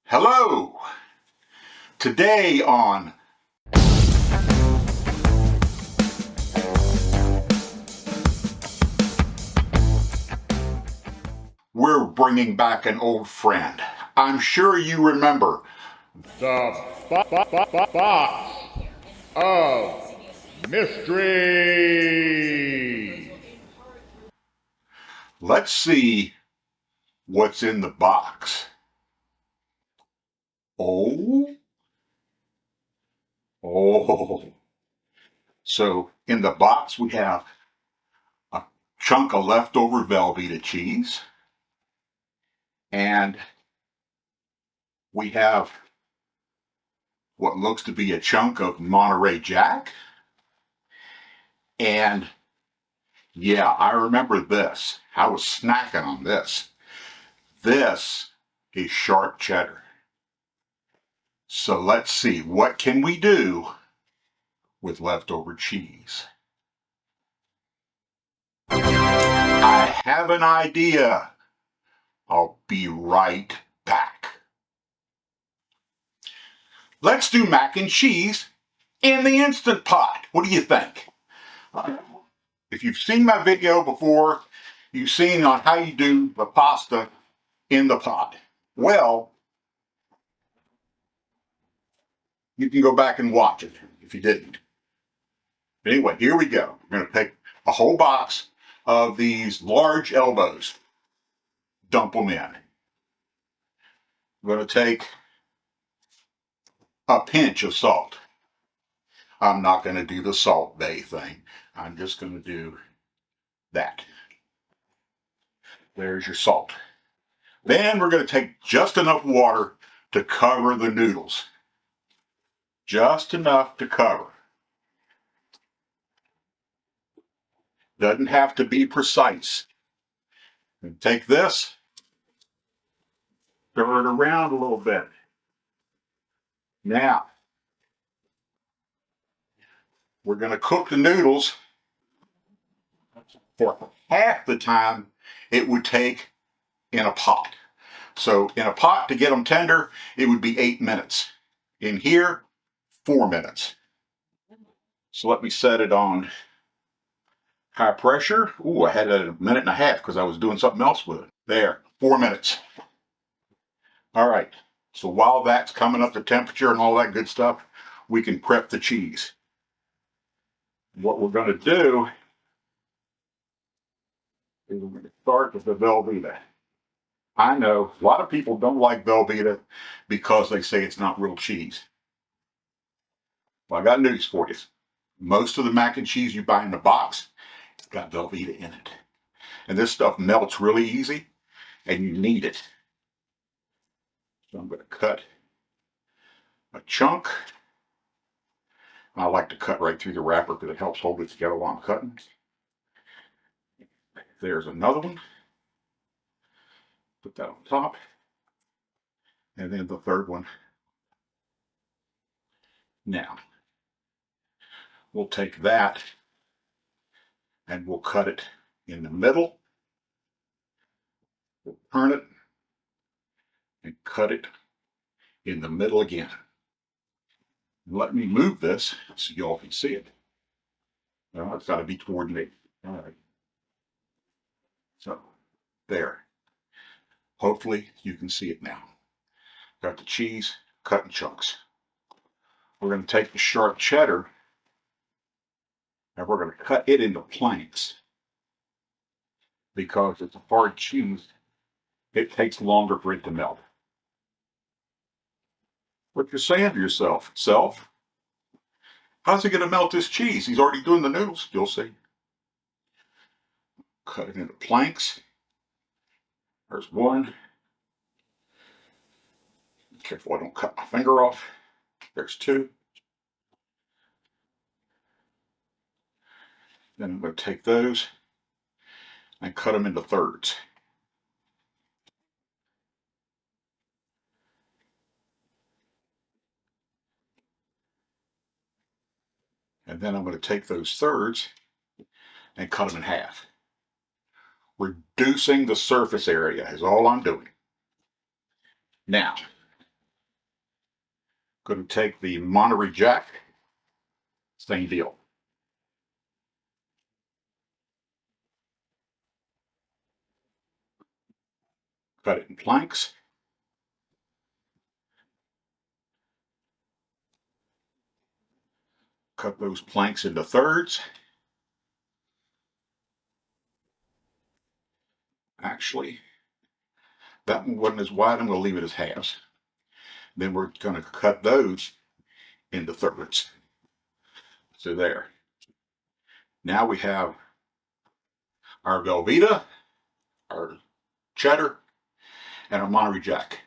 Hello! Today on we're bringing back an old friend. I'm sure you remember The box of mystery. Let's see what's in the box. Oh. So in the box we have a chunk of leftover Velveeta cheese. And we have what looks to be a chunk of Monterey Jack. And yeah, I remember this. I was snacking on this. This is sharp cheddar. So let's see, what can we do with leftover cheese? I have an idea. I'll be right back. Let's do mac and cheese in the Instant Pot. What do you think? If you've seen my video before, you've seen on how you do the pasta in the pot. Well, you can go back and watch it if you didn't. Anyway, here we go. We're going to take a whole box of these large elbows, dump them in. I'm going to take a pinch of salt. I'm not going to do the Salt Bay thing. I'm just going to do that. There's your salt. Then we're going to take just enough water to cover the noodles. Just enough to cover. Doesn't have to be precise. And take this, stir it around a little bit. Now, we're going to cook the noodles for half the time it would take in a pot. So in a pot to get them tender, it would be 8 minutes. In here, 4 minutes. So let me set it on high pressure. Ooh, I had it at 1.5 minutes because I was doing something else with it. There, 4 minutes. All right, so while that's coming up to temperature and all that good stuff, we can prep the cheese. What we're going to do is we're going to start with the Velveeta. I know a lot of people don't like Velveeta because they say it's not real cheese. Well, I got news for you. Most of the mac and cheese you buy in the box, it's got Velveeta in it. And this stuff melts really easy, and you need it. So I'm going to cut a chunk. I like to cut right through the wrapper because it helps hold it together while I'm cutting. There's another one. Put that on top. And then the third one. Now, we'll take that and we'll cut it in the middle. We'll turn it and cut it in the middle again. Let me move this so y'all can see it. Well, it's got to be coordinated. All right. So, there. Hopefully you can see it now. Got the cheese cut in chunks. We're going to take the sharp cheddar and we're going to cut it into planks. Because it's a hard cheese, it takes longer for it to melt. What you're saying to yourself, how's he going to melt this cheese? He's already doing the noodles. You'll see. Cut it into planks. There's one. Careful I don't cut my finger off. There's two. Then I'm going to take those and cut them into thirds. And then I'm going to take those thirds and cut them in half. Reducing the surface area is all I'm doing. Now, Going to take the Monterey Jack, same deal. Cut it in planks. Cut those planks into thirds. Actually, that one wasn't as wide. I'm going to leave it as halves. Then we're going to cut those into thirds. So there. Now we have our Velveeta, our Cheddar, and our Monterey Jack.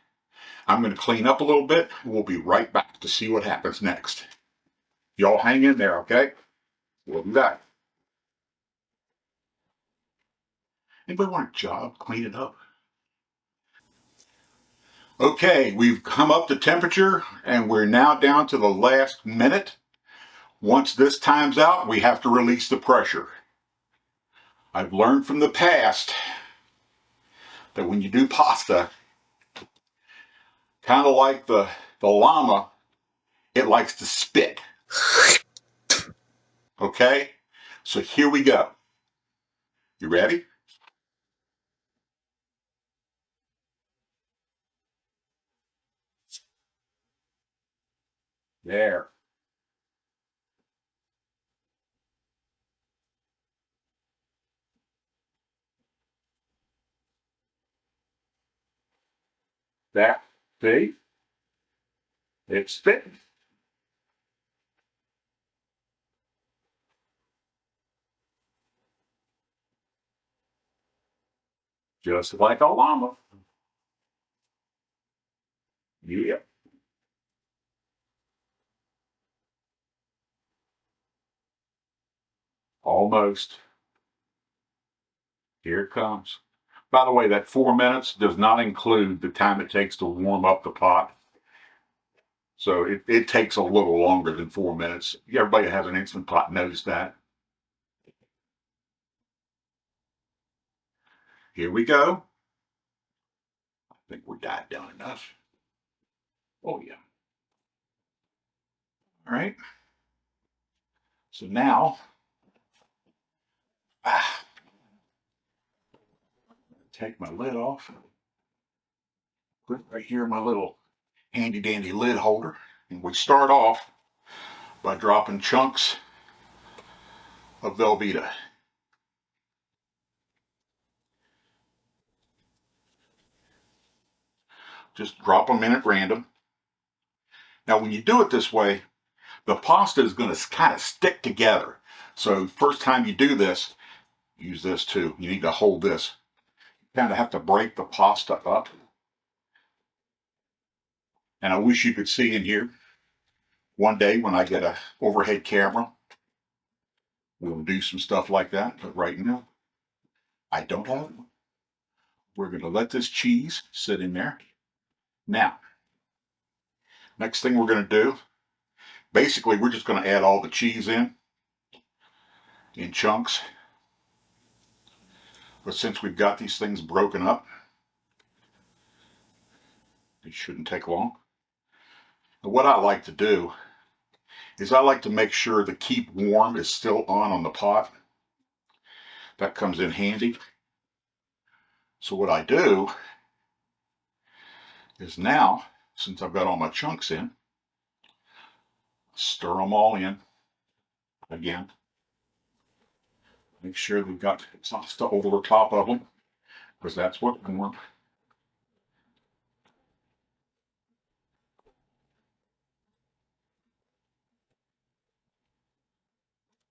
I'm going to clean up a little bit. We'll be right back to see what happens next. Y'all hang in there, okay? We'll be back. Anybody want a job? Clean it up. Okay, we've come up to temperature and we're now down to the last minute. Once this time's out, we have to release the pressure. I've learned from the past that when you do pasta, kind of like the llama, it likes to spit. Okay? So here we go. You ready? There. That, see? It's spitting. Just like a llama. Yep. Almost. Here it comes. By the way, that 4 minutes does not include the time it takes to warm up the pot. So it takes a little longer than 4 minutes. Everybody that has an Instant Pot knows that. Here we go. I think we got down enough. Oh yeah. All right. So now, take my lid off. Put it right here in my little handy dandy lid holder. And we start off by dropping chunks of Velveeta. Just drop them in at random. Now when you do it this way, the pasta is going to kind of stick together. So first time you do this, use this too. You need to hold this. You kind of have to break the pasta up. And I wish you could see in here. One day when I get an overhead camera, we'll do some stuff like that. But right now, I don't have it. We're going to let this cheese sit in there. Now, next thing we're going to do, basically we're just going to add all the cheese in chunks. But since we've got these things broken up, it shouldn't take long. And what I like to do is I like to make sure the keep warm is still on the pot. That comes in handy. So what I do is now, since I've got all my chunks in, stir them all in again. Make sure we've got pasta over the top of them, because that's what we want.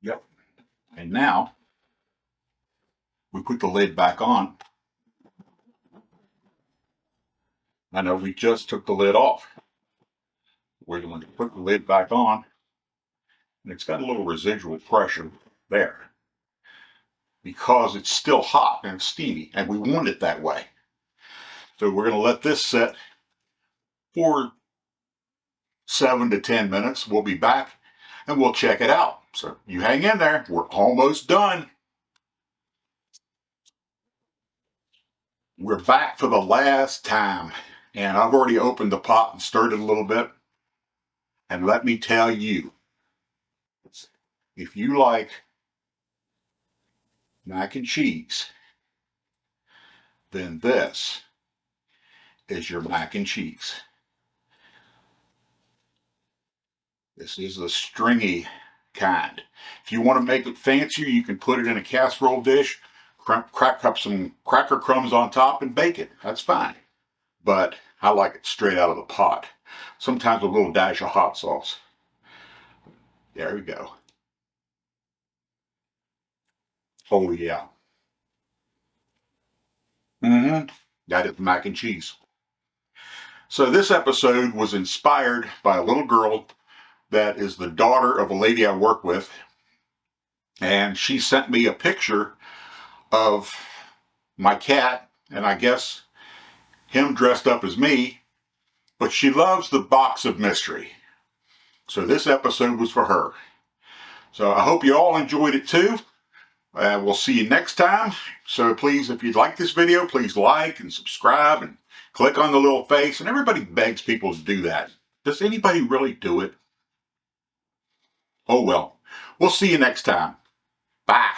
Yep. And now we put the lid back on. I know we just took the lid off. We're going to put the lid back on, and it's got a little residual pressure there because it's still hot and steamy, and we want it that way. So we're going to let this set for 7 to 10 minutes. We'll be back and we'll check it out. So you hang in there. We're almost done. We're back for the last time, and I've already opened the pot and stirred it a little bit. And let me tell you, if you like mac and cheese, then this is your mac and cheese. This is the stringy kind. If you want to make it fancier, you can put it in a casserole dish, crack up some cracker crumbs on top and bake it. That's fine. But I like it straight out of the pot. Sometimes with a little dash of hot sauce. There we go. Oh yeah. That is mac and cheese. So this episode was inspired by a little girl that is the daughter of a lady I work with. And she sent me a picture of my cat, and I guess him dressed up as me, but she loves the box of mystery. So this episode was for her. So I hope you all enjoyed it too. We'll see you next time. So please, if you'd like this video, please like and subscribe and click on the little face. And everybody begs people to do that. Does anybody really do it? Oh well. We'll see you next time. Bye.